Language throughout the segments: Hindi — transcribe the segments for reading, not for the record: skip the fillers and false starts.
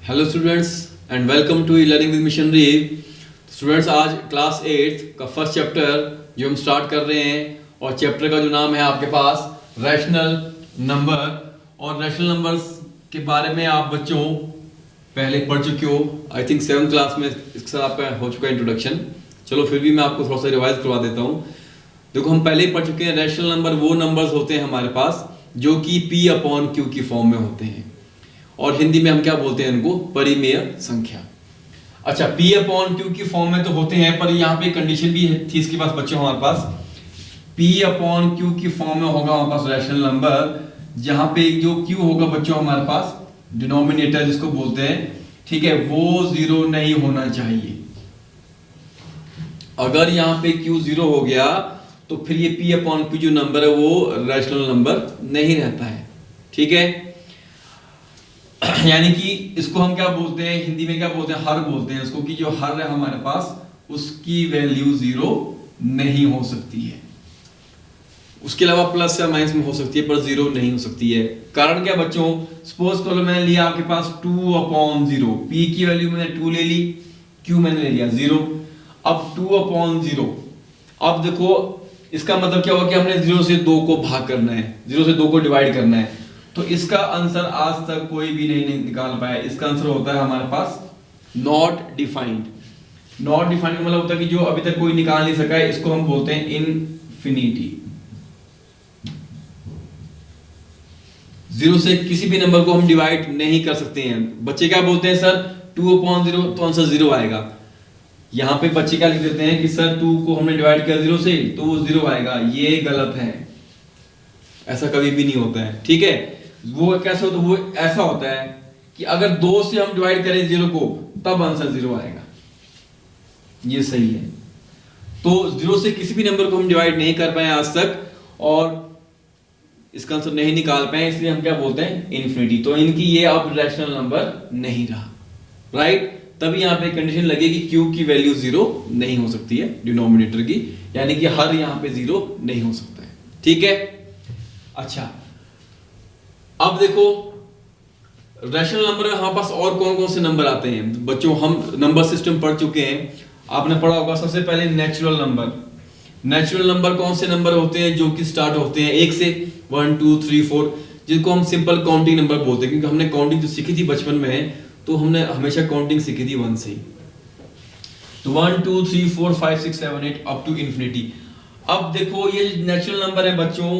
Hello students and welcome to learning with missionary. Students, आज क्लास 8 का फर्स्ट चैप्टर जो हम स्टार्ट कर रहे हैं और चैप्टर का जो नाम है आपके पास रैशनल नंबर। और रैशनल नंबर्स के बारे में आप बच्चों पहले पढ़ चुके हो। आई थिंक 7th क्लास में इसके साथ आपका हो चुका है इंट्रोडक्शन। चलो फिर भी मैं आपको थोड़ा सा रिवाइज करवा देता हूँ। देखो, हम पहले ही पढ़ चुके हैं रैशनल नंबर वो नंबर्स होते हैं हमारे पास जो कि P/Q की फॉर्म में होते हैं और हिंदी में हम क्या बोलते हैं इनको, परिमेय संख्या। अच्छा, P/Q की फॉर्म में तो होते हैं, पर यहाँ पे कंडीशन भी थी इसके पास बच्चों हमारे पास। P/Q की फॉर्म में होगा हमारे पास रैशनल नंबर, जहां पे जो Q होगा बच्चों हमारे पास डिनोमिनेटर जिसको बोलते हैं, ठीक है, वो 0 नहीं होना चाहिए। अगर यहाँ पे Q 0 हो गया तो फिर ये P/Q जो नंबर है वो रैशनल नंबर नहीं रहता है। ठीक है, यानी कि इसको हम क्या बोलते हैं, हिंदी में क्या बोलते हैं, हर बोलते हैं इसको, कि जो हर है हमारे पास उसकी वैल्यू 0 नहीं हो सकती है। उसके अलावा प्लस या माइनस में हो सकती है पर 0 नहीं हो सकती है। कारण क्या बच्चों, सपोज करो मैंने लिया आपके पास 2/0, P की वैल्यू मैंने 2 ले ली, Q मैंने ले लिया 0। अब 2/0, अब देखो इसका मतलब क्या होगा कि हमने 0 से 2 को भाग करना है, 0 से 2 को डिवाइड करना है। तो इसका आंसर आज तक कोई भी नहीं निकाल पाया। इसका आंसर होता है हमारे पास नॉट डिफाइंड। नॉट डिफाइंड का मतलब होता है कि जो अभी तक कोई निकाल नहीं सका है, इसको हम बोलते हैं इनफिनिटी। 0 से किसी भी नंबर को हम डिवाइड नहीं कर सकते हैं। बच्चे क्या बोलते हैं, सर 2/0 तो आंसर 0 आएगा। यहां पे बच्चे क्या लिख देते हैं कि सर 2 को हमने डिवाइड किया 0 से तो वो 0 आएगा। ये गलत है, ऐसा कभी भी नहीं होता है। ठीक है, वो कैसे होता है, वो ऐसा होता है कि अगर 2 से हम डिवाइड करें 0 को तब आंसर 0 आएगा। ये सही है। तो 0 से किसी भी नंबर को हम डिवाइड नहीं कर पाए आज तक और इसका आंसर नहीं निकाल पाए, इसलिए हम क्या बोलते हैं, इनफिनिटी। तो इनकी ये अब रैशनल नंबर नहीं रहा, राइट। तभी यहां पे कंडीशन लगेगी Q की वैल्यू 0 नहीं हो सकती है डिनोमिनेटर की, यानी कि हर यहां पे 0 नहीं हो सकता है। ठीक है, अच्छा अब देखो रैशनल नंबर में हमारे पास और कौन कौन से नंबर आते हैं बच्चों। हम नंबर सिस्टम पढ़ चुके हैं, आपने पढ़ा होगा सबसे पहले नेचुरल नंबर। नेचुरल नंबर कौन से नंबर होते हैं जो कि स्टार्ट होते हैं 1 से, 1 2 3 4, जिनको हम सिंपल काउंटिंग नंबर बोलते हैं, क्योंकि हमने काउंटिंग जो सीखी थी बचपन में, तो हमने हमेशा काउंटिंग सीखी थी 1 से। तो 1 2 3 4 5 6 7 8 अप टू इन्फिनिटी। अब देखो ये नेचुरल नंबर है बच्चों,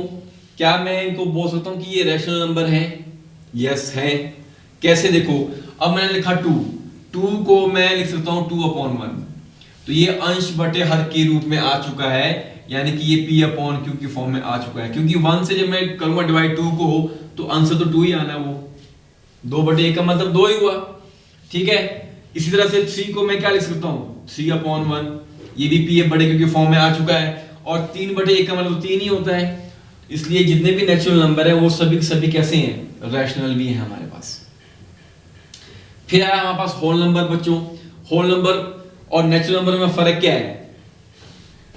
क्या मैं इनको बोल सकता हूं कि ये रैशनल नंबर है? यस है। कैसे, देखो अब मैंने लिखा 2 को मैं लिख सकता हूं 2/1, तो ये अंश बटे हर के रूप में आ चुका है, यानी कि ये P/Q की फॉर्म में आ चुका है। क्योंकि 1 से जब मैं करूंगा डिवाइड 2 को तो आंसर तो 2 ही आना है, वो 2/1 का मतलब 2 ही हुआ। ठीक है, इसी तरह से 3 को मैं क्या लिख सकता हूं, 3/1, ये भी P/Q की फॉर्म में आ चुका है। और 3/1 का मतलब 3 ही होता है। इसलिए जितने भी नेचुरल नंबर है वो सभी कैसे हैं, रैशनल भी हैं हमारे पास। फिर आया हमारे पास होल नंबर बच्चों। होल नंबर और नेचुरल नंबर में फर्क क्या है?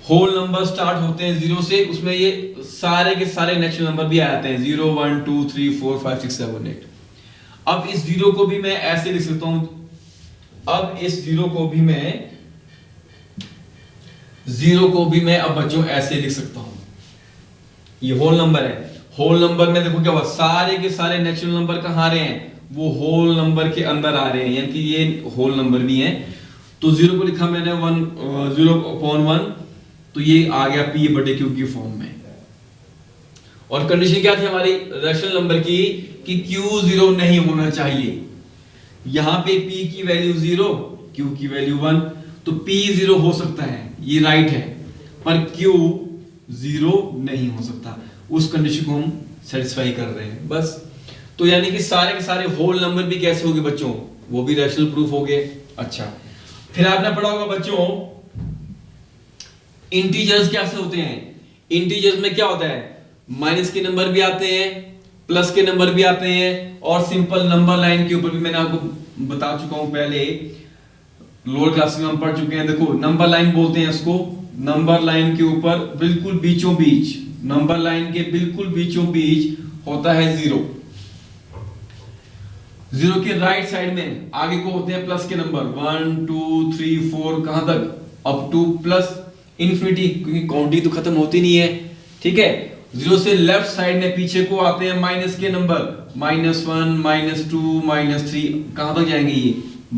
होल नंबर स्टार्ट होते हैं 0 से, उसमें ये सारे के सारे नेचुरल नंबर भी आ जाते हैं, 0 1 2 3 4 5 6 7 8। अब इस 0 को भी मैं ऐसे लिख सकता हूं, अब इस 0 को भी मैं अब बच्चों ऐसे लिख सकता हूं। ये होल नंबर है। होल नंबर में देखो क्या हुआ, सारे के सारे नेचुरल नंबर कहां आ रहे हैं, वो होल नंबर के अंदर आ रहे हैं, यानी कि ये होल नंबर भी हैं। तो 0 को लिखा मैंने 0/1, तो ये आ गया P/Q की फॉर्म में। और कंडीशन क्या थी हमारी रैशनल नंबर की, कि Q 0 नहीं होना चाहिए। यहां पे P की वैल्यू 0, Q की वैल्यू 1, तो P 0 हो सकता है, ये राइट है, पर Q 0 नहीं हो सकता। उस कंडीशन को हम सेटिस्फाई कर रहे हैं बस। तो यानी कि सारे के सारे होल नंबर भी कैसे हो गए बच्चों, वो भी रैशनल प्रूफ हो गए। अच्छा, फिर आपने पढ़ा होगा बच्चों इंटीजर्स कैसे होते हैं। इंटीजर्स में क्या होता है, माइनस के नंबर भी आते हैं, प्लस के नंबर भी आते हैं, और सिंपल नंबर लाइन के ऊपर भी मैंने आपको बता चुका हूं पहले, लोअर क्लास में हम पढ़ चुके हैं। देखो नंबर लाइन बोलते हैं इसको, नंबर लाइन के ऊपर बिल्कुल बीचों बीच, नंबर लाइन के बिल्कुल बीचों बीच होता है 0। जीरो के राइट साइड में आगे को होते हैं प्लस के नंबर 1 2 3 4 कहां तक, अप टू प्लस इन्फिनिटी, क्योंकि काउंटिंग तो खत्म होती नहीं है, ठीक है। जीरो से लेफ्ट साइड में पीछे को आते हैं माइनस के नंबर, -1 -2 -3 कहां तक जाएंगे ये,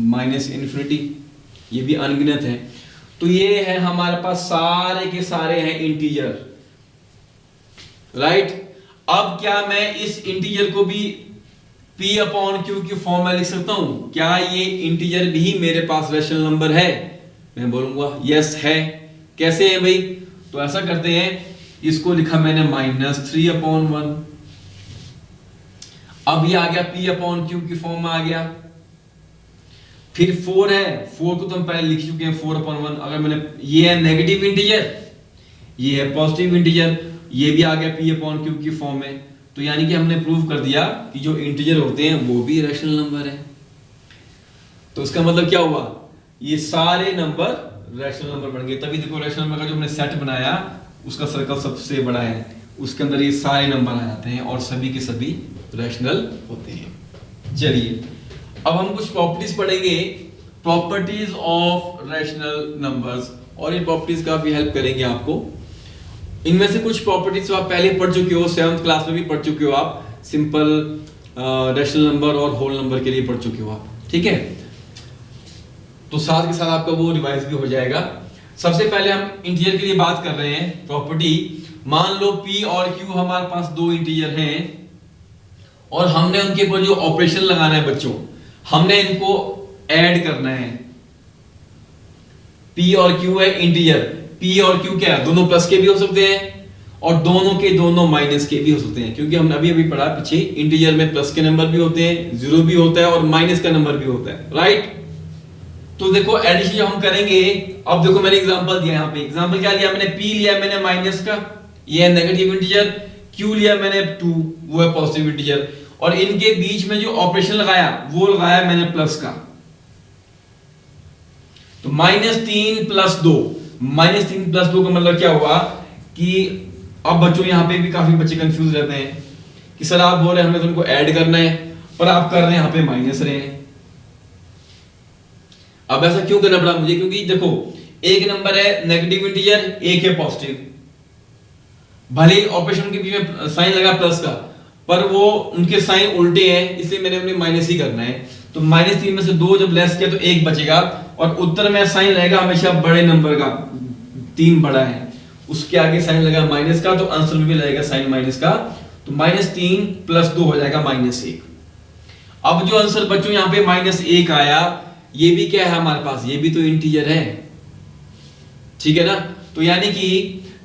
माइनस इन्फिनिटी, ये भी अनगिनत है। तो ये है हमारे पास सारे के सारे हैं इंटीजर, राइट। अब क्या मैं इस इंटीजर को भी P अपॉन Q की फॉर्म में लिख सकता हूं? क्या ये इंटीजर भी मेरे पास रैशनल नंबर है? मैं बोलूंगा यस है। कैसे है भाई? तो ऐसा करते हैं, इसको लिखा मैंने -3/1, अब ये आ गया P अपॉन Q की फॉर्म में आ गया। फिर 4 है, 4 को तो हम पहले लिख चुके हैं 4/1। अगर मैंने, ये है नेगेटिव इंटीजर, ये है पॉजिटिव इंटीजर, ये भी आ गया P अपॉन Q की फॉर्म में। तो यानी कि हमने प्रूव कर दिया कि जो इंटीजर होते हैं वो भी रैशनल नंबर है। तो इसका मतलब क्या हुआ, ये सारे नंबर रैशनल नंबर बन गए। तभी देखो रैशनल नंबर का जो हमने सेट बनाया उसका सर्कल सबसे बड़ा है, उसके अंदर ये सारे नंबर आ जाते हैं और सभी के सभी रैशनल होते हैं। चलिए अब हम कुछ प्रॉपर्टीज पढ़ेंगे, प्रॉपर्टीज ऑफ रैशनल नंबर्स, और ये प्रॉपर्टीज काफी हेल्प करेंगे आपको। इनमें से कुछ प्रॉपर्टीज तो आप पहले पढ़ चुके हो, 7th क्लास में भी पढ़ चुके हो आप, सिंपल रैशनल नंबर और होल नंबर के लिए पढ़ चुके हो आप, ठीक है। तो साथ के साथ आपका वो रिवाइज भी हो जाएगा। सबसे पहले हम इंटीजर के लिए बात कर रहे हैं प्रॉपर्टी। मान लो P और Q हमारे पास दो इंटीजर हैं और हमने उनके ऊपर जो ऑपरेशन लगाना है बच्चों, हमने इनको ऐड करना है। P और Q है इंटीजर, P और Q क्या है, दोनों प्लस के भी हो सकते हैं और दोनों के दोनों माइनस के भी हो सकते हैं, क्योंकि हमने अभी पढ़ा पीछे इंटीजर में प्लस के नंबर भी होते हैं, जीरो भी होता है और माइनस का नंबर भी होता है, राइट। तो देखो एडिशन जब हम करेंगे, अब देखो मैंने एग्जांपल दिया, यहाँ पे एग्जांपल क्या लिया मैंने, P लिया मैंने माइनस का, ये है नेगेटिव इंटीजर, Q लिया मैंने 2, वो है पॉजिटिव इंटीजर, और इनके बीच में जो ऑपरेशन लगाया वो लगाया मैंने प्लस का। तो -3 + 2, -3 + 2 का मतलब क्या हुआ कि अब बच्चों यहाँ पे भी काफी बच्चे कंफ्यूज रहते हैं कि सर आप बोल रहे हैं हमने तो उनको ऐड करना है, पर आप कर रहे हैं यहाँ पे माइनस रहे हैं। अब ऐसा क्यों करना पड़ा मुझे, क्योंकि देखो एक नंबर है नेगेटिव इंटीजर, एक है पॉजिटिव, भले ऑपरेशन के बीच में साइन लगा प्लस का, पर वो उनके साइन उल्टे हैं, इसलिए मैंने उन्हें माइनस ही करना है। तो -3 में से 2 जब लेस किया तो 1 बचेगा, और उत्तर में साइन रहेगा हमेशा बड़े नंबर का, 3 बड़ा है, उसके आगे साइन लगा माइनस का, तो आंसर में भी लगेगा साइन माइनस का। तो -3 + 2 हो जाएगा -1। अब जो आंसर बच्चों यहाँ पे -1 आया, ये भी क्या है हमारे पास, ये भी तो इंटीजर है, ठीक है ना। तो यानी कि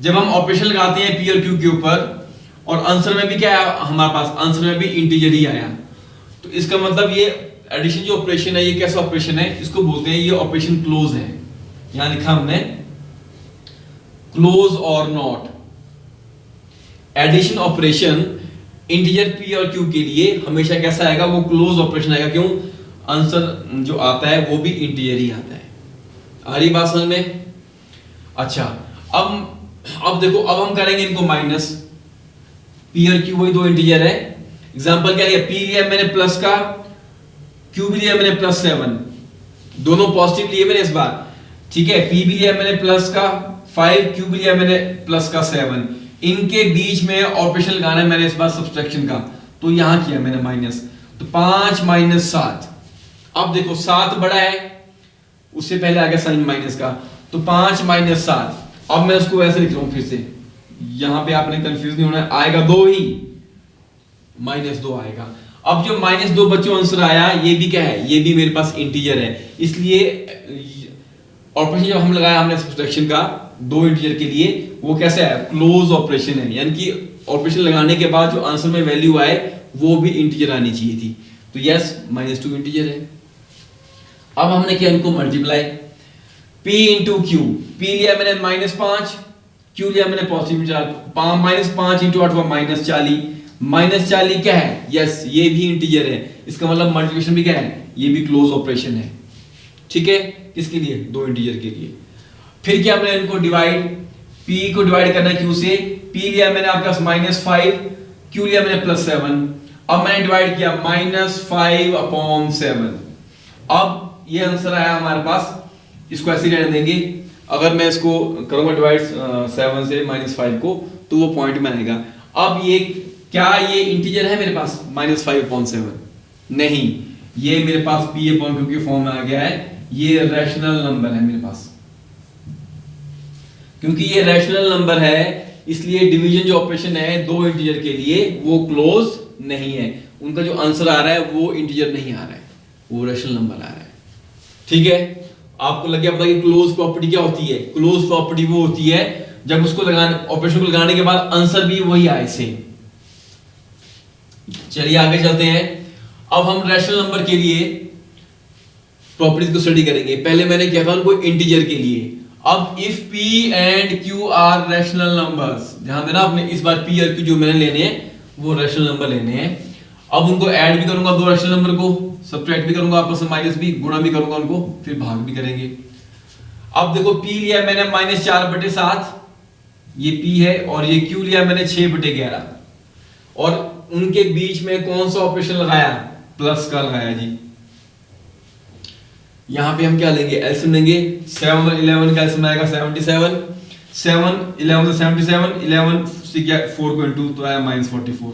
जब हम ऑपरेशन लगाते हैं P और Q के ऊपर और आंसर में भी क्या है हमारे पास, आंसर में भी इंटीजर ही आया, तो इसका मतलब ये एडिशन जो ऑपरेशन है, ये कैसा ऑपरेशन है, इसको बोलते हैं ये ऑपरेशन क्लोज है। यहां लिखा हमने क्लोज और not. Addition operation integer P और Q के लिए हमेशा कैसा आएगा, वो क्लोज ऑपरेशन आएगा। क्यों, आंसर जो आता है वो भी इंटीजर ही आता है। आ रही बात समझ में? अच्छा अब देखो, अब हम करेंगे इनको माइनस। P और Q वही दो इंटीजर है। एग्जांपल क्या लिया, P लिया मैंने प्लस का, Q भी लिया मैंने +7, दोनों पॉजिटिव लिए मैंने इस बार, ठीक है। P भी लिया मैंने प्लस का 5, Q भी लिया मैंने प्लस का 7, इनके बीच में ऑपरेशन लगाना है मैंने इस बार सब्सट्रैक्शन का, तो यहां किया मैंने माइनस। तो 5 - 7, अब देखो 7 बड़ा है, उससे पहले आ गया साइन माइनस का, तो 5 - 7। अब मैं उसको वैसे लिख रहा हूं फिर से, यहां पे आपने कंफ्यूज नहीं होना, आएगा 2 ही, -2 आएगा। अब जो -2 बच्चों आंसर आया, ये भी क्या है, ये भी मेरे पास इंटीजर है, इसलिए ऑपरेशन जब हम लगाया हमने सब्सट्रैक्शन का 2 इंटीजर के लिए, वो कैसे है, क्लोज ऑपरेशन है, यानी कि ऑपरेशन लगाने के बाद जो आंसर में वैल्यू आए वो भी इंटीजर आनी चाहिए थी। तो यस, -2 इंटीजर है। अब हमने किया इनको मल्टीप्लाई, P × Q, P लिया मैंने -5, Q लिया मैंने पॉजिटिव 4, -5 × 8 हुआ -40, -40 क्या है, यस ये भी इंटीजर है, इसका मतलब मल्टीप्लिकेशन भी क्या है, ये भी क्लोज ऑपरेशन है, ठीक है। किसके लिए, 2 इंटीजर के लिए। फिर क्या हमने इनको डिवाइड, P को डिवाइड करना है Q से, P लिया मैंने आपके पास -5, Q लिया मैंने +7। अब मैंने डिवाइड किया -5/7। अब ये आंसर आया हमारे पास, इसको ऐसे रहने देंगे। अगर मैं इसको करूंगा डिवाइड 7 से -5 को, तो वो पॉइंट में आएगा। अब ये क्या ये इंटीजर है मेरे पास -5/7? नहीं, ये मेरे पास P/Q के फॉर्म में आ गया है। ये रैशनल नंबर है मेरे पास। क्योंकि ये रैशनल नंबर है, इसलिए डिवीजन जो ऑपरेशन है दो इंटीजर के लिए वो क्लोज नहीं है। उनका जो आंसर आ रहा है वो इंटीजर नहीं आ रहा है, वो रैशनल नंबर आ रहा है। ठीक है, आपको लग गया पता कि क्लोज प्रॉपर्टी क्या होती है? क्लोज प्रॉपर्टी वो होती है जब उसको लगाने, ऑपरेशन को लगाने के बाद आंसर भी वही आए सेम। चलिए आगे चलते हैं। अब हम रैशनल नंबर के लिए प्रॉपर्टीज को स्टडी करेंगे। पहले मैंने किया था उनको इंटीजर के लिए। अब if P and Q are rational numbers, ध्यान देना आपने, इस बार P और Q जो मैंने लेने हैं वो रैशनल नंबर लेने हैं। अब उनको ऐड भी करूंगा दो रैशनल नंबर को, सब्ट्रैक्ट भी करूंगा आपस में माइनस भी, गुणा भी करूंगा उनको, फिर भाग भी करेंगे। अब देखो P लिया मैंने -4/7, ये P है, और ये Q लिया मैंने 6/11, और उनके बीच में कौन सा ऑपरेशन लगाया? प्लस का लगाया जी। यहां पे हम क्या लेंगे? एलसीएम लेंगे। 7 और 11 का एलसीएम आएगा 77, 7 11 से 77, 11 से क्या 4 को इनटू तो आया -44।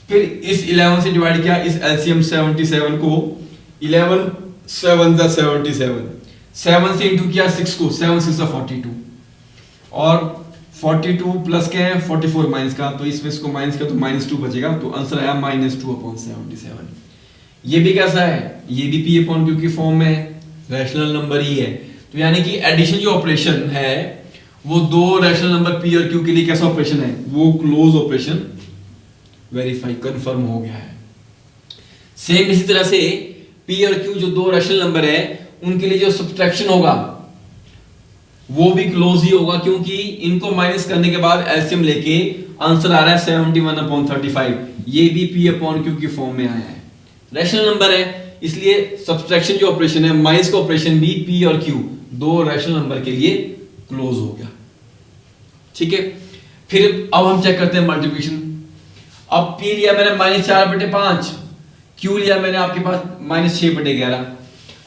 फिर इस 11 से डिवाइड किया इस एलसीएम 77 को, 11 7 जा 77, 7 से इनटू किया 6 को, 7 6 जा 42, और 42 प्लस क्या है 44 माइनस का, तो इसमें इसको माइनस का तो -2 बचेगा, तो आंसर आया -2/77। ये भी कैसा है? ये भी P/Q की फॉर्म में है, रैशनल नंबर ही है। तो यानी कि एडिशन जो ऑपरेशन है वो दो रैशनल नंबर P और Q के लिए कैसा ऑपरेशन है? वो क्लोज ऑपरेशन वेरीफाई कंफर्म हो गया है। सेम इसी तरह से P और Q जो दो रैशनल नंबर है उनके लिए जो सब्ट्रैक्शन होगा वो भी क्लोज ही होगा, क्योंकि इनको माइनस करने के बाद एलसीएम लेके आंसर आ रहा है 71/35। ये भी P/Q की फॉर्म में आया है, रैशनल नंबर है, इसलिए सब्ट्रैक्शन जो ऑपरेशन है, माइनस का ऑपरेशन भी P और Q दो रैशनल नंबर के लिए क्लोज हो गया। ठीक है, फिर अब हम चेक करते हैं मल्टीप्लिकेशन। अब P लिया मैंने -4/5, Q लिया मैंने आपके पास -6/11।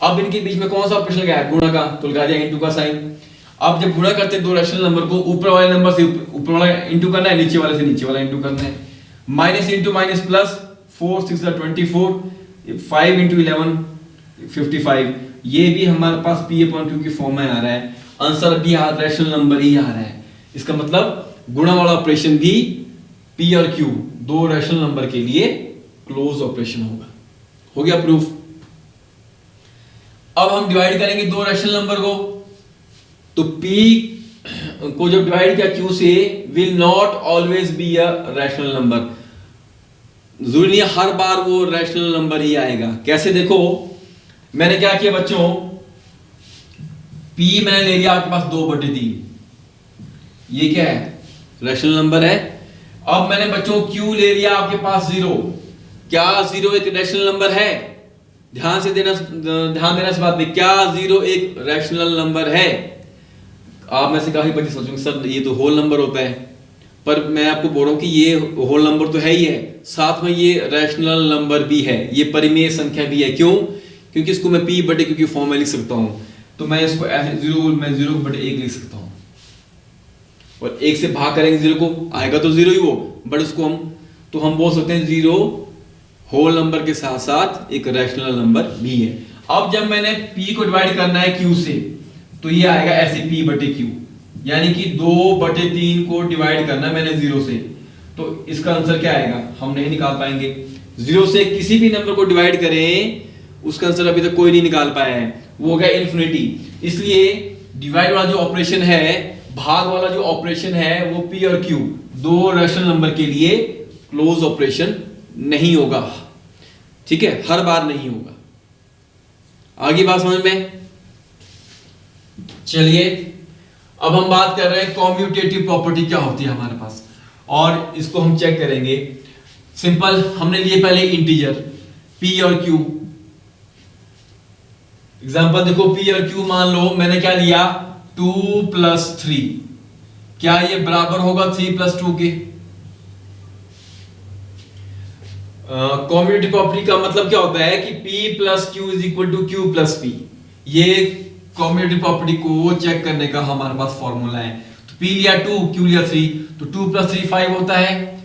अब इनके बीच में कौन सा ऑपरेशन लगाया? गुणा का, तो लगा दिया इनटू का साइन। अब जब गुणा करते हैं दो रैशनल नंबर को, ऊपर वाले नंबर से ऊपर वाला इनटू करना है, नीचे वाले से नीचे वाला इनटू करना है। Minus into minus plus, 4 6 24, 5 into 11 55। ये भी हमारे पास P/Q की फॉर्म में आ रहा है, आंसर भी रैशनल नंबर ही आ रहा है। इसका मतलब गुणा वाला ऑपरेशन भी P और Q दो रैशनल नंबर के लिए क्लोज ऑपरेशन होगा। हो गया प्रूफ। अब हम डिवाइड करेंगे दो रैशनल नंबर को, तो P को जब डिवाइड किया Q से, will not always be a rational number. जरूरी नहीं हर बार वो रैशनल नंबर ही आएगा। कैसे? देखो मैंने क्या किया बच्चों, P मैंने ले लिया आपके पास 2/3, ये क्या है? रैशनल नंबर है। अब मैंने बच्चों Q ले लिया आपके पास 0। क्या 0 एक रैशनल नंबर है? ध्यान देना इस बात पे, क्या 0 एक रैशनल नंबर है? आप में से काफी बच्चे सोचेंगे सर ये तो होल नंबर होता है, पर मैं आपको बोल रहा हूं कि ये होल नंबर तो है ही है, साथ में ये रैशनल नंबर भी है, ये परिमेय संख्या भी है। क्यों? क्योंकि इसको मैं P/Q की फॉर्म में लिख सकता हूं, तो मैं इसको ऐसे 0/1 लिख सकता हूं, और 1 से भाग करेंगे 0 को, आएगा तो 0 ही वो, बट उसको हम बोल सकते हैं 0 होल नंबर के साथ साथ एक रैशनल नंबर भी है। अब जब मैंने P को डिवाइड करना है Q से, तो ये आएगा ऐसे P/Q, यानी कि 2/3 को डिवाइड करना मैंने 0 से, तो इसका आंसर क्या आएगा? हम नहीं निकाल पाएंगे। 0 से किसी भी नंबर को डिवाइड करें, उसका आंसर अभी तक कोई नहीं निकाल पाया है, वो हो गया इन्फिनिटी। इसलिए डिवाइड वाला जो ऑपरेशन है, भाग वाला जो ऑपरेशन है, वो P और Q दो रैशनल नंबर के लिए क्लोज ऑपरेशन नहीं होगा। ठीक है, हर बार नहीं होगा। आगे बात समझ में? चलिए अब हम बात कर रहे हैं कॉम्यूटेटिव प्रॉपर्टी क्या होती है हमारे पास, और इसको हम चेक करेंगे। सिंपल, हमने लिए पहले इंटीजर P और Q। एग्जांपल देखो, P और Q मान लो मैंने क्या लिया 2 + 3, क्या ये बराबर होगा 3 + 2 के? कॉम्यूटेटिव प्रॉपर्टी का मतलब क्या होता है कि P plus Q is equal to Q plus P. ये कॉम्यूटेटिव प्रॉपर्टी को चेक करने का हमारे पास फॉर्मूला है। तो P लिया 2, Q लिया 3, तो 2 प्लस 3 5 होता है।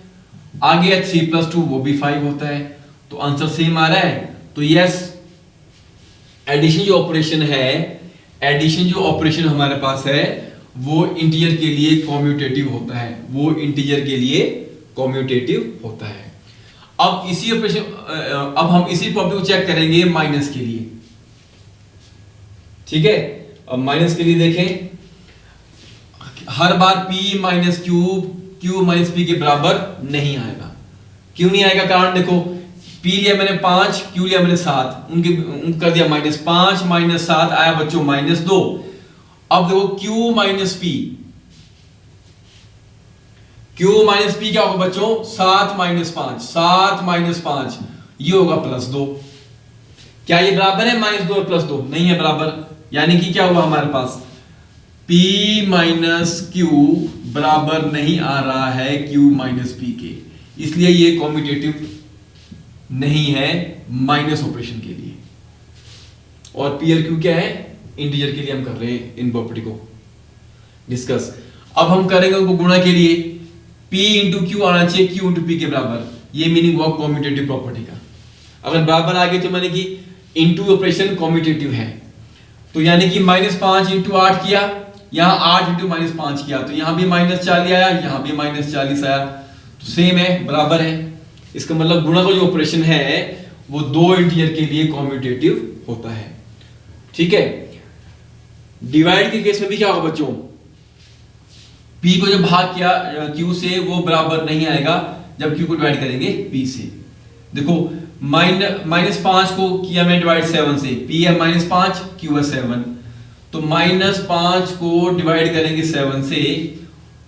आगे 3 प्लस 2 वो भी 5 होता है। तो आंसर सेम आ रहा है। तो यस, एडिशन जो ऑपरेशन है, एडिशन जो ऑपरेशन हमारे पास है वो इंटीजर के लिए कॉम्यूटेटिव होता है, वो इंटीजर के लिए कॉम्यूटेटिव होता है। अब इसी ऑपरेशन, अब हम इसी प्रॉपर्टी को चेक करेंगे माइनस के लिए। ठीक है, अब माइनस के लिए देखें, हर बार p minus Q, q minus p के बराबर नहीं आएगा। क्यों नहीं आएगा? कारण देखो, p लिया मैंने 5, q लिया मैंने 7, उनके कर दिया -5 -7 आया बच्चों -2। अब देखो q minus p, q minus p क्या होगा बच्चों? 7 माइनस 5, 7 माइनस 5, ये होगा +2। क्या ये बराबर है -2 और +2? नहीं है बराबर। यानी कि क्या हुआ हमारे पास, p माइनस q बराबर नहीं आ रहा है q माइनस p के, इसलिए ये कॉम्यूटेटिव नहीं है माइनस ऑपरेशन के लिए। और p और q क्या है? इंटीजर के लिए हम कर रहे हैं इन प्रॉपर्टी को डिस्कस। अब हम करेंगे उनको गुणा के लिए, p इंटू क्यू आना चाहिए q इंटू p के बराबर। ये मीनिंग हुआ कॉम्यूटेटिव प्रॉपर्टी का। अगर बराबर आ गए तो माने कि इंटू ऑपरेशन कॉम्यूटेटिव है। तो यानी कि -5 इंटू 8 किया, यहाँ 8 इंटू -5 किया, तो यहाँ भी -40 आया, यहाँ भी -40 आया, तो सेम है, बराबर है। इसका मतलब गुणा का जो ऑपरेशन है वो दो इंटीजर के लिए कॉम्यूटेटिव होता है। ठीक है, डिवाइड के केस में भी क्या होगा बच्चों, p को जब भाग किया q से वो बराबर नहीं आएगा जब q को डिवाइड करेंगे p से। देखो -5 को किया मैं डिवाइड 7 से, p है -5, q है 7, तो -5 को डिवाइड करेंगे 7 से।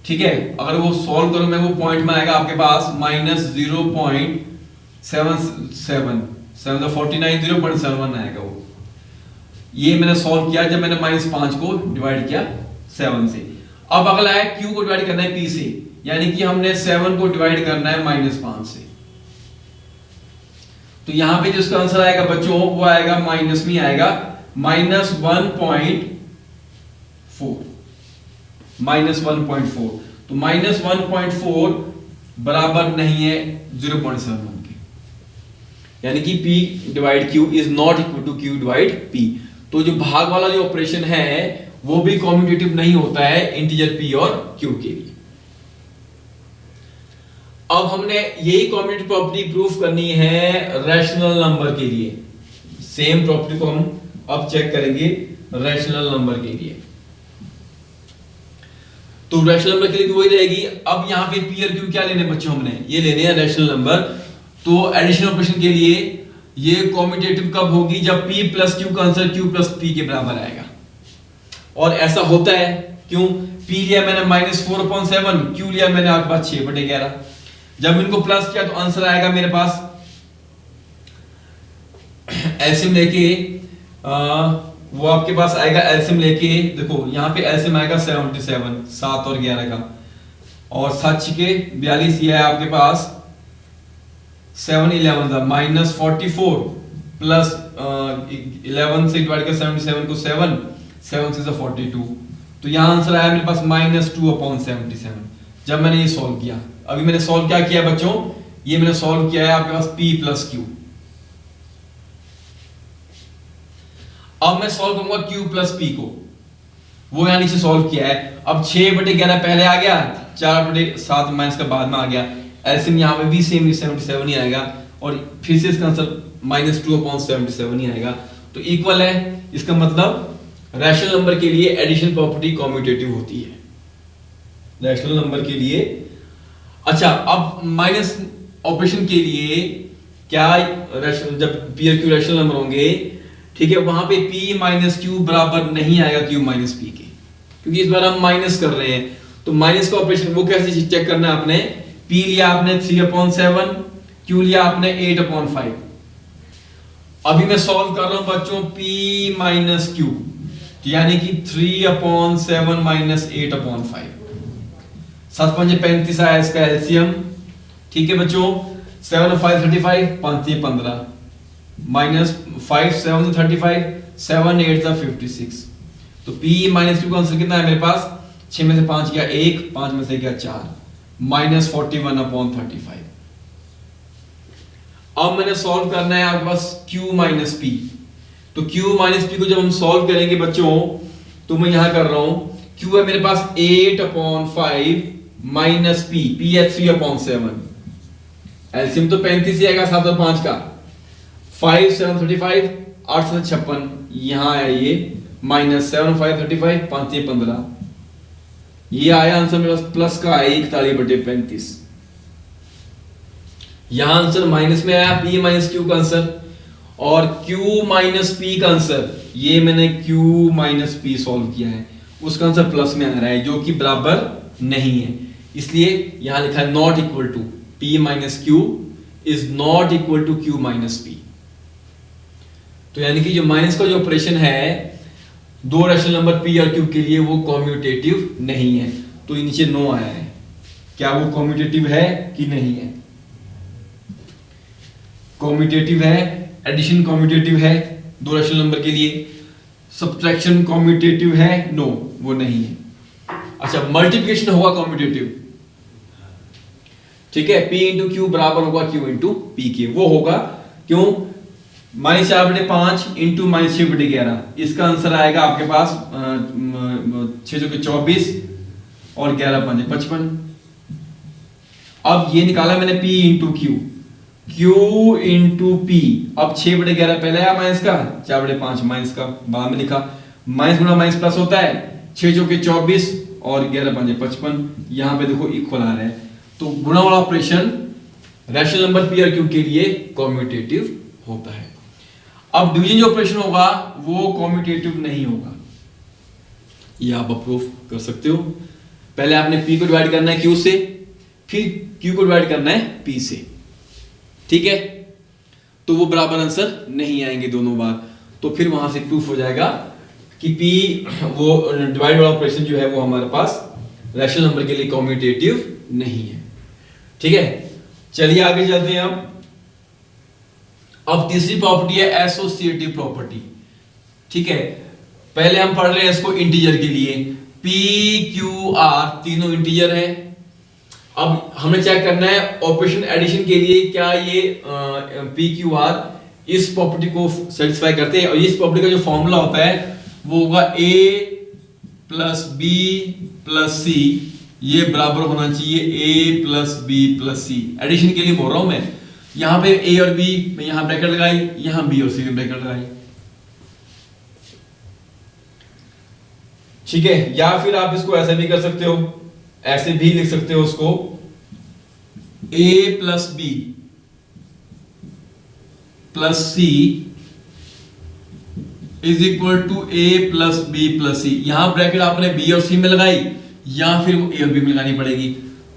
ठीक है, अगर वो सॉल्व करूं मैं, वो पॉइंट में आएगा आपके पास -0.77, 7 49, 0.71 आएगा वो। ये मैंने सॉल्व किया जब मैंने -5 को डिवाइड किया 7 से। अब अगला है q को डिवाइड करना है p से, यानी कि हमने 7 को डिवाइड करना है -5 से। तो यहां पे जिसका आंसर आएगा बच्चों वो आएगा माइनस में आएगा -1.4, -1.4। तो -1.4 बराबर नहीं है 0.71 के, यानी कि p divide q is not equal to q divide p। तो जो भाग वाला जो ऑपरेशन है वो भी कॉम्यूटेटिव नहीं होता है इंटीजर p और q के लिए। अब हमने यही कॉम्यूटेटिव प्रॉपर्टी प्रूफ करनी है रैशनल नंबर के लिए। सेम प्रॉपर्टी को हम अब चेक करेंगे रैशनल नंबर के लिए। तो रैशनल नंबर के लिए भी वही रहेगी। अब यहाँ पे p और q क्या लेने बच्चों, हमने ये लेने हैं रैशनल नंबर। तो एडिशन ऑपरेशन के लिए ये कॉम्यूटेटिव कब होगी, जब p प्लस q का आंसर q प्लस p के बराबर आएगा। और ऐसा होता है क्यों, p लिया मैंने -4/7, q लिया मैंने आपके पास 6/11। जब इनको प्लस किया तो आंसर आएगा मेरे पास, एलसीएम लेके वो आपके पास आएगा, एलसीएम लेके देखो यहाँ पे एलसीएम आएगा 77, 7 और 11 का, और 7 के 42, ये है आपके पास 7 11 -44 प्लस 11 से डिवाइड कर 77 को 7 से 42। तो यहाँ आंसर आया मेरे पास -2/77 जब मैंने ये सॉल्व किया। अभी मैंने सॉल्व क्या किया बच्चों, ये मैंने सॉल्व किया है आपके पास p प्लस q। अब मैं सॉल्व करूंगा q प्लस p को, वो यहां नीचे सॉल्व किया है। अब 6/11 पहले आ गया, 4/7 माइनस का बाद में आ गया, एलसीएम यहां पे भी सेम 77 ही आएगा, और फिर से इसका आंसर -2/77 ही आएगा। तो इक्वल है। इसका मतलब रैशनल नंबर के लिए एडिशन प्रॉपर्टी कॉम्यूटेटिव होती है, रैशनल नंबर के लिए। अच्छा, अब माइनस ऑपरेशन के लिए क्या, जब p और q रैशनल नंबर होंगे, ठीक है, वहां पे p माइनस q बराबर नहीं आएगा q माइनस p के, क्योंकि इस बार हम माइनस कर रहे हैं। तो माइनस का ऑपरेशन वो कैसे चेक करना है आपने, p लिया आपने 3/7, q लिया आपने 8/5। अभी मैं सॉल्व कर रहा हूं बच्चों p माइनस q, यानी कि 3/7 माइनस 8/5, 7×5 = 35 आया इसका एलसीएम। ठीक है बच्चों, 7 5 35, 5 3 15, माइनस 5 7 35, 7 8 56। तो P माइनस Q का आंसर कितना है मेरे पास? 6 में से 5 गया 1, 5 में से गया 4, माइनस 41/35। अब मैंने सॉल्व करना है आपके पास Q माइनस P। तो Q माइनस P को जब हम सॉल्व करेंगे बच्चों, तो मैं यहां कर रहा हूं, Q है मेरे पास 8/5 माइनस P है 3/7। एलसीएम तो 35 ही आएगा 7 और 5 का। 5 7 35, 8 7 56, यहां आया ये माइनस 7 5 35, 5 3 15, ये आया आंसर मेरे पास प्लस का है 41/35। यहां आंसर माइनस में आया P माइनस Q का आंसर, और Q माइनस P का आंसर, ये मैंने Q माइनस P सॉल्व किया है, उसका आंसर प्लस में आ रहा है जो कि बराबर नहीं है, इसलिए यहां लिखा है not equal to. P minus Q is not equal to Q minus P। तो यानी कि जो माइनस का जो ऑपरेशन है दो रैशनल नंबर P और Q के लिए वो कॉम्यूटेटिव नहीं है, तो ये नीचे नो आया है। क्या वो कॉम्यूटेटिव है कि नहीं है? कॉम्यूटेटिव है। एडिशन कॉम्यूटेटिव है दो रैशनल नंबर के लिए। सब्ट्रैक्शन कॉम्यूटेटिव है? नो, वो नहीं है। अच्छा, मल्टीप्लिकेशन होगा कॉम्यूटेटिव, ठीक है। P इंटू Q बराबर होगा Q इंटू P के, वो होगा क्यों? -4/5 इंटू -6/11, इसका आंसर आएगा आपके पास 6 चौके 24 और 11 पंजे 55। अब ये निकाला मैंने P into Q, Q into P। अब 6/11 पहले आया माइनस का, 4/5 माइनस का बाद में लिखा, माइनस गुणा माइनस प्लस होता है, 6 चौके 24 और 11 पंजे 55, यहां पे देखो इक्वल आ रहा है। तो गुणा वाला ऑपरेशन रैशनल नंबर P और Q के लिए कॉम्यूटेटिव होता है। अब डिवीजन जो ऑपरेशन होगा वो कॉम्यूटेटिव नहीं होगा, ये आप अप्रूव कर सकते हो। पहले आपने P को डिवाइड करना है Q से, फिर Q को डिवाइड करना है P से, ठीक है। तो वो बराबर आंसर नहीं आएंगे दोनों बार, तो फिर वहां से प्रूफ हो जाएगा कि P वो डिवाइड वाला ऑपरेशन जो है वो हमारे पास रैशनल नंबर के लिए कॉम्यूटेटिव नहीं है, ठीक है। चलिए आगे चलते हैं। अब तीसरी प्रॉपर्टी है एसोसिएटिव प्रॉपर्टी, ठीक है। पहले हम पढ़ रहे हैं इसको इंटीजर के लिए, P Q R तीनों इंटीजर है। अब हमें चेक करना है ऑपरेशन एडिशन के लिए क्या ये P Q R इस प्रॉपर्टी को सेटिस्फाई करते हैं, और इस प्रॉपर्टी का जो फॉर्मूला होता है वो होगा A plus B plus C, ये बराबर होना चाहिए A plus B plus C। Addition के लिए बोल रहा हूं मैं, यहां पे A और B मैं यहां ब्रैकेट लगाई, यहां B और C में ब्रैकेट लगाई, ठीक है। या फिर आप इसको ऐसे भी कर सकते हो, ऐसे भी लिख सकते हो उसको, A plus B plus C is equal to A plus B plus C। यहां ब्रैकेट आपने B और C में लगाई, या फिर A और B में लगानी पड़ेगी,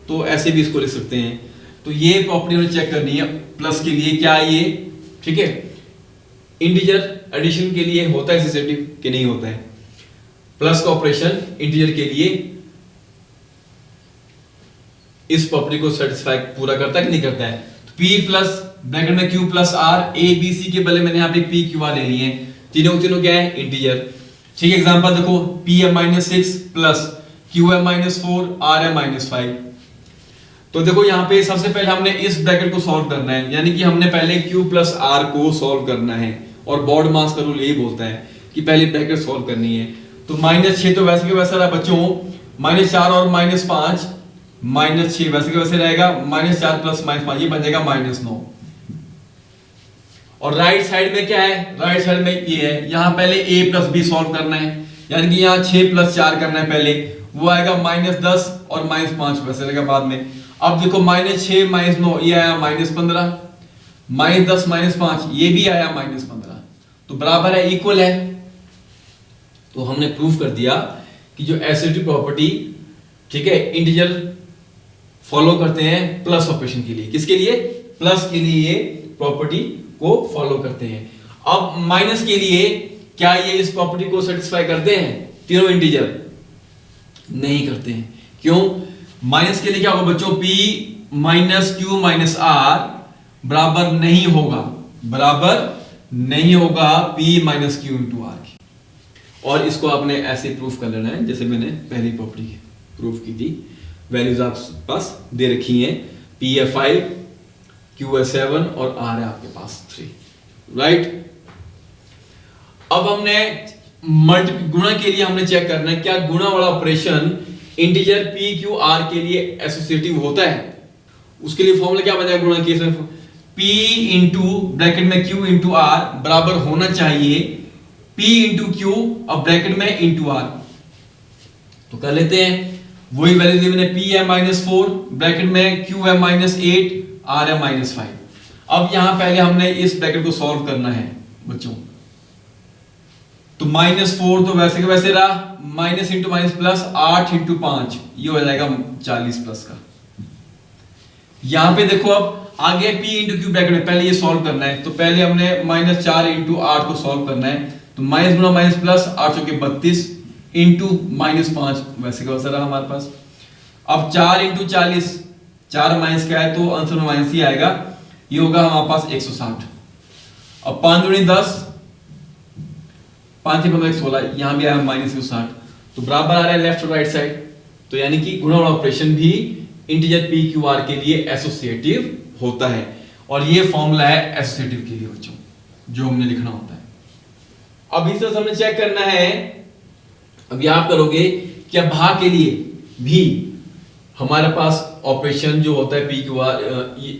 तो ऐसे भी इसको लिख सकते हैं। तो ये प्रॉपर्टी हमें चेक करनी है प्लस के लिए, क्या ये, ठीक है। इंटीजर एडिशन के लिए होता है एसोसिएटिव कि नहीं होता है? प्लस का ऑपरेशन इंटीजर के लिए इस प्रॉपर्टी को सेटिस्फाई पूरा करता है कि नहीं करता है? तो P प्लस ब्रैकेट में Q plus R, A B C के बदले मैंने यहाँ पे P Q R ले लिए हैं, तीनों क्या है? इंटीजर, ठीक है। एग्जांपल देखो, P है -6 प्लस Q है -4, R है -5। तो देखो यहाँ पे सबसे पहले हमने इस ब्रैकेट को सॉल्व करना है, यानी कि हमने पहले Q प्लस R को सॉल्व करना है, और बॉर्ड मास का रूल यही बोलता है कि पहले ब्रैकेट सॉल्व करनी है। तो -6 तो वैसे के वैसा रहा बच्चों, -4 और -5, -6 वैसे के वैसे रहेगा, -4 प्लस -5 ये बन जाएगा -9। और राइट साइड में क्या है? राइट साइड में ये है, यहाँ पहले A प्लस B सॉल्व करना है, यानी कि यहाँ 6 प्लस 4 करना है पहले, वो आएगा -10 और -5 वैसे रहेगा बाद में। अब देखो -6 -9 ये आया -15, -10 -5 ये भी आया -15, तो बराबर है, इक्वल है। तो हमने प्रूफ कर दिया कि जो एसोसिएटिव प्रॉपर्टी, ठीक है, इंटीजर फॉलो करते हैं प्लस ऑपरेशन के लिए। किसके लिए? प्लस के लिए ये प्रॉपर्टी को फॉलो करते हैं। अब माइनस के लिए क्या ये इस प्रॉपर्टी को सेटिस्फाई करते हैं? तीनों इंटीजर नहीं करते हैं। क्यों? माइनस के लिए क्या होगा बच्चों? P minus Q minus R बराबर नहीं होगा, P minus Q into R की। और इसको आपने ऐसे प्रूफ कर लेना है जैसे मैंने पहली प्रॉपर्टी प्रूफ की थी। वैल्यूज आपके पास दे रखी हैं, P है 5, Q है 7 और R है आपके पास 3, राइट। अब हमने गुणा के लिए हमने चेक करना है क्या गुणा वाला operation integer P Q R के लिए एसोसिएटिव होता है। उसके लिए फॉर्मूला क्या बनेगा गुणा के, सिर्फ P इंटू ब्रैकेट में Q इंटू R बराबर होना चाहिए P इंटू Q और ब्रैकेट में इंटू R। तो कर लेते हैं, वही वैल्यू दी मैंने, P है -4 ब्रैकेट में, Q है -8, R है -5। अब यहां पहले हमने इस ब्रैकेट को सॉल्व करना है बच्चों। तो -4 तो वैसे के वैसे रहा, minus into minus plus, 8 into 5 ये हो जाएगा 40 प्लस का। यहां पे देखो अब आगे P इंटू क्यू ब्रैकेट में पहले ये सॉल्व करना है। तो पहले हमने -4 इंटू 8 को सॉल्व करना है। तो माइनस गुना माइनस प्लस, 8 चौके 32 इंटू -5 वैसे का वैसा रहा हमारे पास। अब 4 इंटू 40, 4 माइनस का है तो आंसर में माइनस ही आएगा, ये होगा हमारे पास 160। अब 5 दूनी 10, 5 से 15 16, यहां भी आया -160। तो बराबर आ रहा है लेफ्ट और राइट साइड। तो यानी कि गुणा वाला ऑपरेशन भी इंटीजर P Q R के लिए एसोसिएटिव होता है। और ये फॉर्मूला है एसोसिएटिव के लिए बच्चों, जो हमने लिखना होता है। अब इस तरह से हमने चेक करना है, अभी आप करोगे क्या भाग के लिए भी हमारे पास ऑपरेशन जो होता है P Q R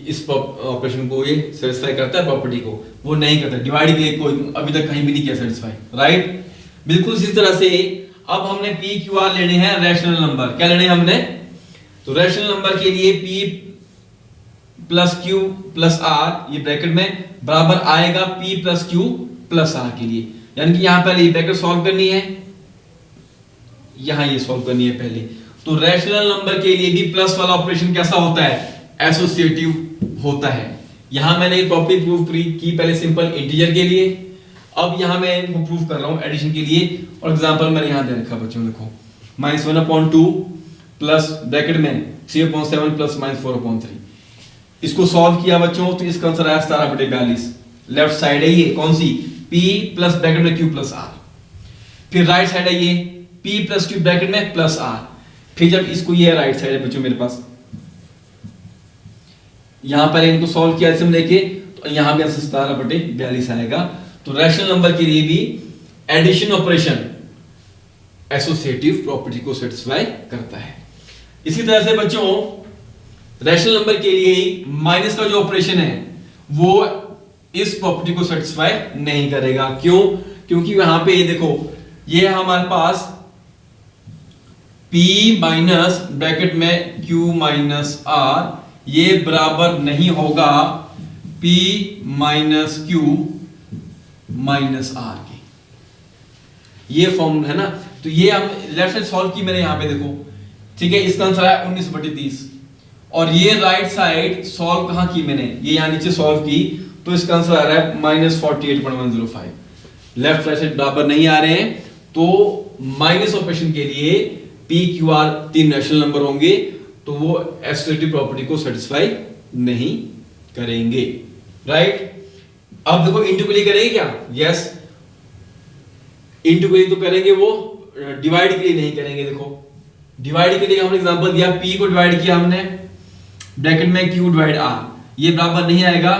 इस ऑपरेशन को ये सेटिस्फाई करता है, प्रॉपर्टी को वो नहीं करता। डिवाइड के लिए कोई अभी तक कहीं भी नहीं किया सेटिस्फाई, राइट। बिल्कुल इसी तरह से अब हमने P Q R लेने हैं रैशनल नंबर। क्या लेने हैं हमने, तो रैशनल नंबर के लिए P plus Q plus R ये ब्रैकेट में बराबर आएगा P plus Q plus R के लिए। यानी कि यहां पहले ये ब्रैकेट सॉल्व करनी है, यहां ये सॉल्व करनी है पहले। तो रैशनल नंबर के लिए भी प्लस वाला ऑपरेशन कैसा होता है, एसोसिएटिव होता है। यहां मैंने ये प्रॉपर्टी प्रूफ की पहले सिंपल इंटीजर के लिए, अब यहां मैं इनको प्रूफ कर रहा हूं एडिशन के लिए। और एग्जांपल मैंने यहां दे रखा बच्चों, देखो -1/2 प्लस ब्रैकेट में 3/7 प्लस -4/3। इसको सॉल्व किया बच्चों तो इसका आंसर आया 17/42। लेफ्ट साइड है ये कौन सी, P प्लस ब्रैकेट में Q प्लस R। फिर राइट साइड है ये P प्लस Q ब्रैकेट में प्लस R। फिर जब इसको ये राइट साइड है बच्चों मेरे पास, यहां पर इनको सॉल्व किया इसमें लेके, तो यहां भी आंसर 17/42 आएगा। तो रैशनल नंबर के लिए भी एडिशन ऑपरेशन एसोसिएटिव प्रॉपर्टी को सेटिस्फाई करता है। इसी तरह से बच्चों रैशनल नंबर के लिए ही माइनस का जो ऑपरेशन है वो इस प्रॉपर्टी को सेटिस्फाई नहीं करेगा। क्यों, क्योंकि यहां पे ये देखो ये हमारे पास P माइनस ब्रैकेट में Q माइनस R ये बराबर नहीं होगा P minus Q minus R के। ये फॉर्मूला है ना, तो ये हम लेफ्ट साइड सॉल्व की मैंने यहां पे देखो, ठीक है। इसका आंसर है 19/30। और ये राइट साइड सॉल्व कहां की मैंने, ये यहां नीचे सॉल्व की, तो इसका आंसर आ रहा है -48.105। लेफ्ट राइट साइड बराबर नहीं आ रहे हैं, तो माइनस ऑपरेशन के लिए P Q R 3 rational number होंगे, तो वो एसोसिएटिव प्रॉपर्टी को सेटिस्फाई नहीं करेंगे, राइट। अब देखो इंटू के लिए करेंगे क्या, यस इंटू के लिए तो करेंगे, वो डिवाइड के लिए नहीं करेंगे। देखो डिवाइड के लिए हमने एग्जांपल दिया, P को डिवाइड किया हमने ब्रैकेट में Q डिवाइड R, ये बराबर नहीं आएगा।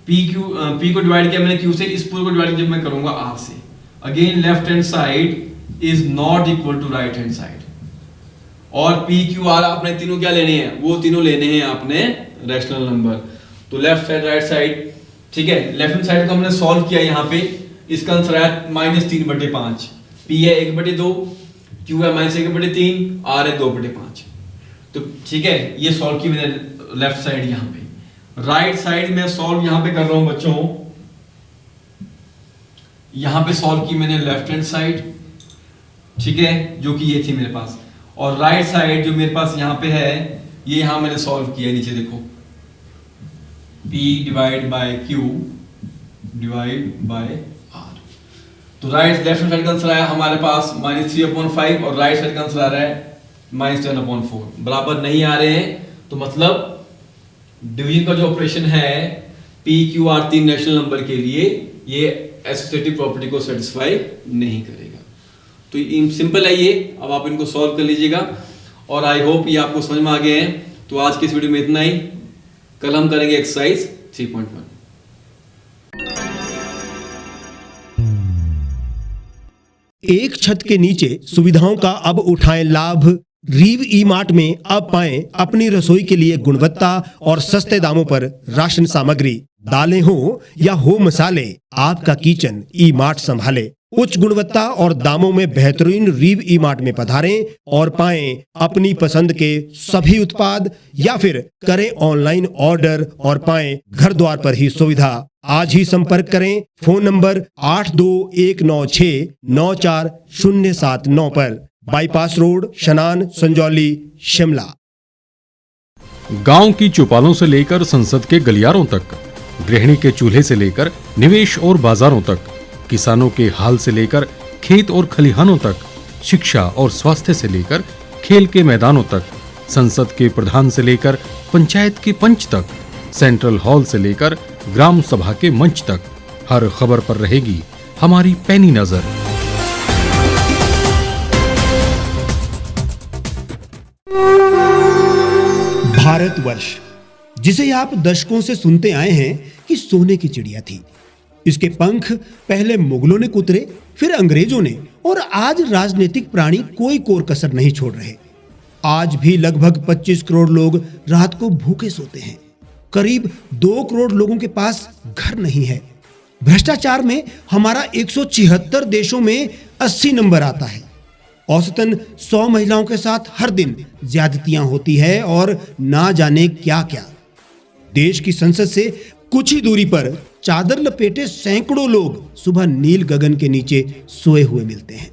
P को डिवाइड किया मैंने Q से, इस पूरे को डिवाइड जब मैं करूंगा R से, again left hand side is not equal to right hand side. और P Q R आपने तीनों क्या लेने हैं, वो तीनों लेने हैं आपने रैशनल नंबर। तो लेफ्ट साइड राइट साइड, ठीक है। लेफ्ट हैंड साइड को हमने सॉल्व किया यहाँ पे, इसका आंसर आया -3/5। P है 1/2, Q है -1/3, R है 2/5। तो ठीक है, ये सॉल्व की मैंने लेफ्ट साइड यहाँ पे। राइट साइड में सॉल्व यहाँ पे कर रहा हूं बच्चों, यहाँ पे सॉल्व की मैंने लेफ्ट हैंड साइड, ठीक है, जो कि ये थी मेरे पास। और राइट साइड जो मेरे पास यहाँ पे है, ये यहां मैंने सॉल्व किया, नीचे देखो P divide by Q divide by R। तो राइट लेफ्ट साइड का आंसर आया हमारे पास -3/5 और राइट साइड का आंसर आ रहा है -10/4। बराबर नहीं आ रहे हैं, तो मतलब डिवीजन का जो ऑपरेशन है PQR3 नेशनल नंबर के लिए ये एसोसिएटिव प्रॉपर्टी को सेटिस्फाई नहीं करेगा। तो सिंपल है ये, अब आप इनको सॉल्व कर लीजिएगा और आई होप ये आपको समझ में आ गए हैं। तो आज के इस वीडियो में इतना ही, कल हम करेंगे एक्सरसाइज 3.1। एक छत के नीचे सुविधाओं का अब उठाएं लाभ। रीव ई मार्ट में अब पाएं अपनी रसोई के लिए गुणवत्ता और सस्ते दामों पर राशन सामग्री। दालें हो या हो मसाले, आपका किचन ई मार्ट संभाले। उच्च गुणवत्ता और दामों में बेहतरीन रीव ई मार्ट में पधारें और पाएं अपनी पसंद के सभी उत्पाद, या फिर करें ऑनलाइन ऑर्डर और पाएं घर द्वार पर ही सुविधा। आज ही संपर्क करें फोन नंबर 8219694079 पर, बाईपास रोड, शनान, संजौली, शिमला। गांव की चौपालों से लेकर संसद के गलियारों तक, गृहिणी के चूल्हे से लेकर निवेश और बाजारों तक, किसानों के हाल से लेकर खेत और खलिहानों तक, शिक्षा और स्वास्थ्य से लेकर खेल के मैदानों तक, संसद के प्रधान से लेकर पंचायत के पंच तक, सेंट्रल हॉल से लेकर ग्राम सभा के मंच तक, हर खबर पर रहेगी हमारी पैनी नजर। भारतवर्ष, जिसे आप दशकों से सुनते आए हैं कि सोने की चिड़िया थी। इसके पंख पहले मुगलों ने कुतरे, फिर अंग्रेजों ने, और आज राजनीतिक प्राणी कोई कोर कसर नहीं छोड़ रहे। आज भी लगभग 25 करोड़ लोग रात को भूखे सोते हैं। करीब 2 करोड़ लोगों के पास घर नहीं है। भ्रष्टाचार में हमारा 176 देशों में 80 नंबर आता है। औसतन 100 महिलाओं के साथ हर दिन ज्यादतियां होती है और ना जाने क्या क्या। देश की संसद से कुछ ही दूरी पर चादर लपेटे सैकड़ों लोग सुबह नील गगन के नीचे सोए हुए मिलते हैं।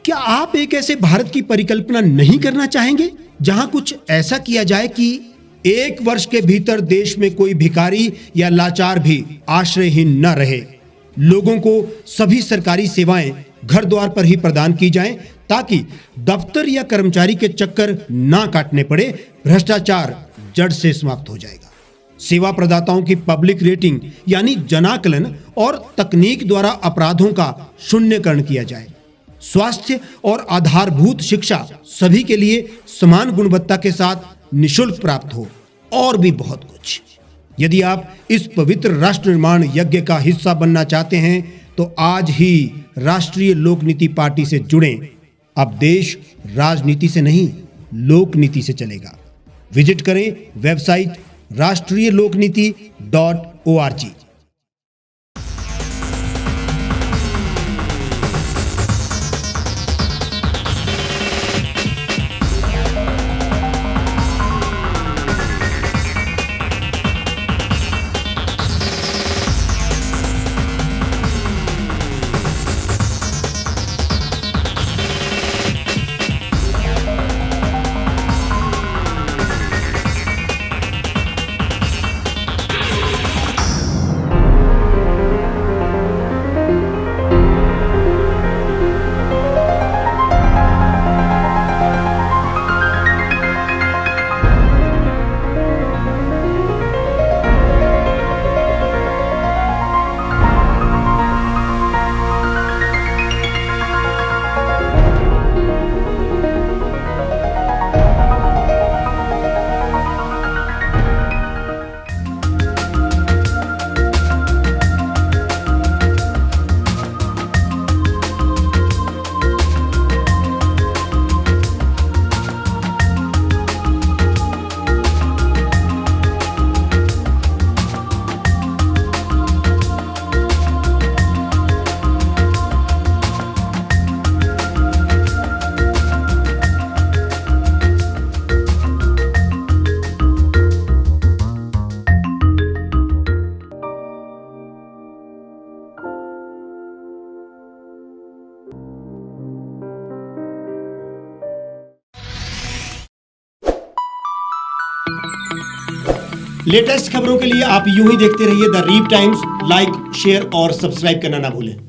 क्या आप एक ऐसे भारत की परिकल्पना नहीं करना चाहेंगे जहां कुछ ऐसा किया जाए कि 1 वर्ष के भीतर देश में कोई भिखारी या लाचार भी आश्रयहीन न रहे? लोगों को सभी सरकारी सेवाएं घर द्वार पर ही प्रदान की जाएं, ताकि दफ्तर या कर्मचारी के चक्कर ना काटने पड़े। भ्रष्टाचार जड़ से समाप्त हो जाएगा। सेवा प्रदाताओं की पब्लिक रेटिंग यानी जनाकलन और तकनीक द्वारा अपराधों का शून्यकरण किया जाए। स्वास्थ्य और आधारभूत शिक्षा सभी के लिए समान गुणवत्ता के साथ निशुल्क प्राप्त हो, और भी बहुत कुछ। यदि आप इस पवित्र राष्ट्र निर्माण यज्ञ का हिस्सा बनना चाहते हैं तो आज ही राष्ट्रीय लोक नीति पार्टी से जुड़ें। अब देश राजनीति से नहीं, लोक नीति से चलेगा। विजिट करें वेबसाइट rashtriyalokniti.org। लेटेस्ट खबरों के लिए आप यूं ही देखते रहिए द रीव टाइम्स। लाइक, शेयर और सब्सक्राइब करना ना भूलें।